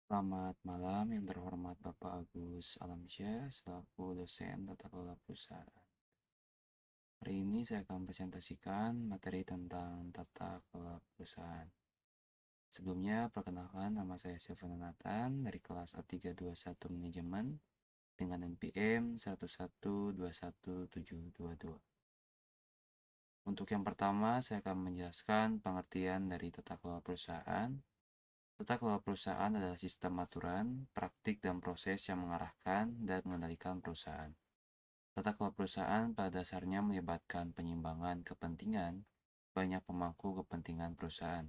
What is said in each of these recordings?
Selamat malam yang terhormat Bapak Agus Alamsyah selaku dosen tata kelola perusahaan. Hari ini saya akan presentasikan materi tentang tata kelola perusahaan. Sebelumnya, perkenalkan nama saya Silvana Nathan dari kelas A321 Manajemen dengan NPM 1121722. Untuk yang pertama, saya akan menjelaskan pengertian dari tata kelola perusahaan. Tata kelola perusahaan adalah sistem aturan, praktik, dan proses yang mengarahkan dan mengendalikan perusahaan. Tata kelola perusahaan pada dasarnya melibatkan penyimbangan kepentingan banyak pemangku kepentingan perusahaan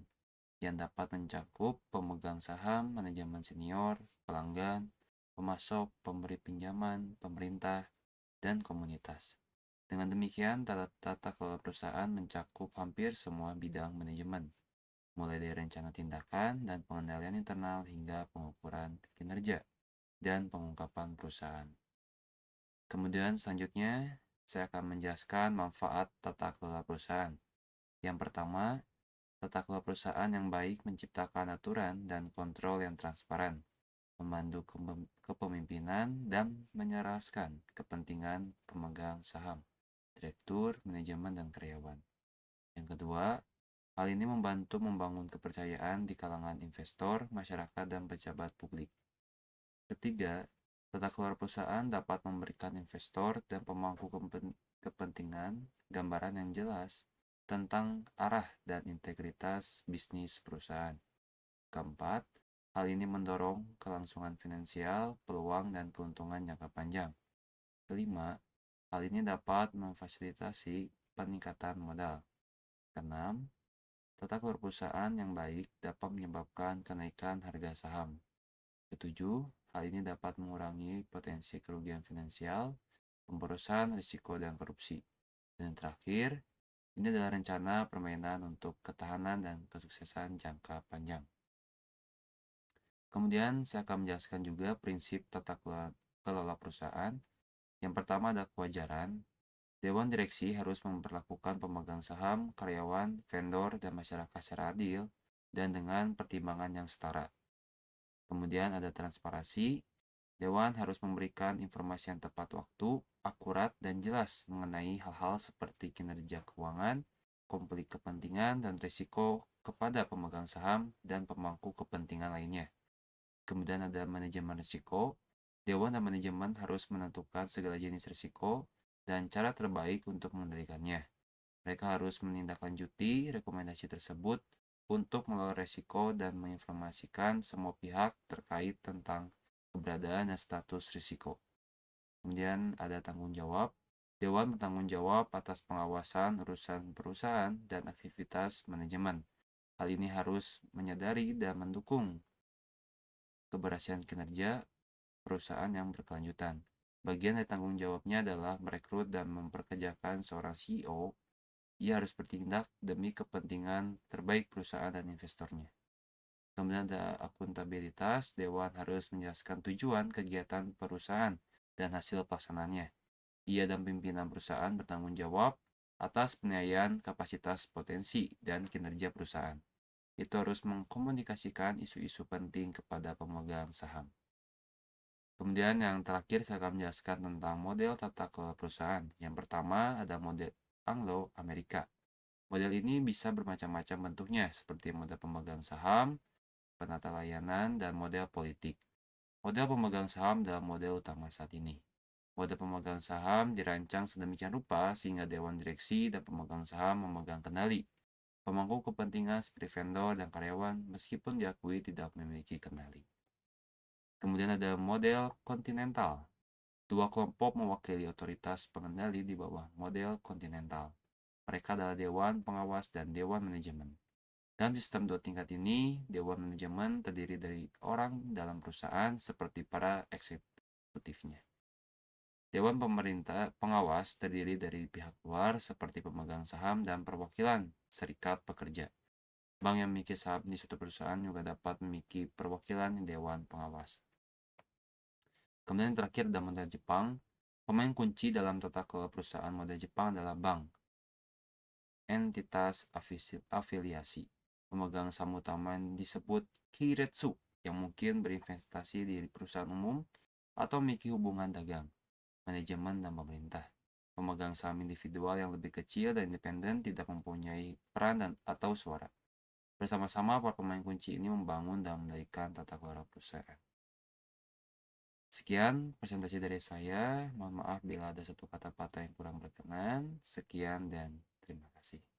yang dapat mencakup pemegang saham, manajemen senior, pelanggan, pemasok, pemberi pinjaman, pemerintah, dan komunitas. Dengan demikian, tata kelola perusahaan mencakup hampir semua bidang manajemen, mulai dari rencana tindakan dan pengendalian internal hingga pengukuran kinerja dan pengungkapan perusahaan. Kemudian selanjutnya, saya akan menjelaskan manfaat tata kelola perusahaan. Yang pertama, tata kelola perusahaan yang baik menciptakan aturan dan kontrol yang transparan, memandu kepemimpinan, dan menyelaraskan kepentingan pemegang saham, direktur, manajemen, dan karyawan. Yang kedua, hal ini membantu membangun kepercayaan di kalangan investor, masyarakat, dan pejabat publik. Ketiga, tata kelola perusahaan dapat memberikan investor dan pemangku kepentingan gambaran yang jelas tentang arah dan integritas bisnis perusahaan. Keempat, hal ini mendorong kelangsungan finansial, peluang, dan keuntungan jangka panjang. Kelima, hal ini dapat memfasilitasi peningkatan modal. Keenam, tata kelola perusahaan yang baik dapat menyebabkan kenaikan harga saham. Ketujuh, hal ini dapat mengurangi potensi kerugian finansial, pemborosan, risiko, dan korupsi. Dan terakhir, ini adalah rencana permainan untuk ketahanan dan kesuksesan jangka panjang. Kemudian saya akan menjelaskan juga prinsip tata kelola perusahaan. Yang pertama ada kewajaran. Dewan direksi harus memperlakukan pemegang saham, karyawan, vendor, dan masyarakat secara adil dan dengan pertimbangan yang setara. Kemudian ada transparansi. Dewan harus memberikan informasi yang tepat waktu, akurat, dan jelas mengenai hal-hal seperti kinerja keuangan, konflik kepentingan, dan risiko kepada pemegang saham dan pemangku kepentingan lainnya. Kemudian ada manajemen risiko. Dewan dan manajemen harus menentukan segala jenis risiko dan cara terbaik untuk mengendalikannya. Mereka harus menindaklanjuti rekomendasi tersebut untuk mengelola risiko dan menginformasikan semua pihak terkait tentang keberadaan dan status risiko. Kemudian ada tanggung jawab. Dewan bertanggung jawab atas pengawasan urusan perusahaan dan aktivitas manajemen. Hal ini harus menyadari dan mendukung keberhasilan kinerja perusahaan yang berkelanjutan. Bagian dari tanggung jawabnya adalah merekrut dan memperkerjakan seorang CEO. Ia harus bertindak demi kepentingan terbaik perusahaan dan investornya. Kemudian ada akuntabilitas. Dewan harus menjelaskan tujuan kegiatan perusahaan dan hasil pelaksanaannya. Ia dan pimpinan perusahaan bertanggung jawab atas penilaian kapasitas potensi dan kinerja perusahaan. Itu harus mengkomunikasikan isu-isu penting kepada pemegang saham. Kemudian yang terakhir saya akan menjelaskan tentang model tata kelola perusahaan. Yang pertama ada model Anglo-Amerika. Model ini bisa bermacam-macam bentuknya seperti model pemegang saham, penata layanan, dan model politik. Model pemegang saham adalah model utama saat ini. Model pemegang saham dirancang sedemikian rupa sehingga dewan direksi dan pemegang saham memegang kendali. Pemangku kepentingan seperti vendor dan karyawan meskipun diakui tidak memiliki kendali. Kemudian ada model kontinental. Dua kelompok mewakili otoritas pengendali di bawah model kontinental. Mereka adalah Dewan Pengawas dan Dewan Manajemen. Dalam sistem dua tingkat ini, Dewan Manajemen terdiri dari orang dalam perusahaan seperti para eksekutifnya. Dewan Pemerintah Pengawas terdiri dari pihak luar seperti pemegang saham dan perwakilan serikat pekerja. Bank yang memiliki saham di suatu perusahaan juga dapat memiliki perwakilan di Dewan Pengawas. Kemudian yang terakhir ada model Jepang. Pemain kunci dalam tata kelola perusahaan model Jepang adalah bank, entitas afiliasi. Pemegang saham utama yang disebut Keiretsu yang mungkin berinvestasi di perusahaan umum atau memiliki hubungan dagang, manajemen, dan pemerintah. Pemegang saham individual yang lebih kecil dan independen tidak mempunyai peran atau suara. Bersama-sama, para pemain kunci ini membangun dan mengendalikan tata kelola perusahaan. Sekian presentasi dari saya. Mohon maaf bila ada satu kata-kata yang kurang berkenan. Sekian dan terima kasih.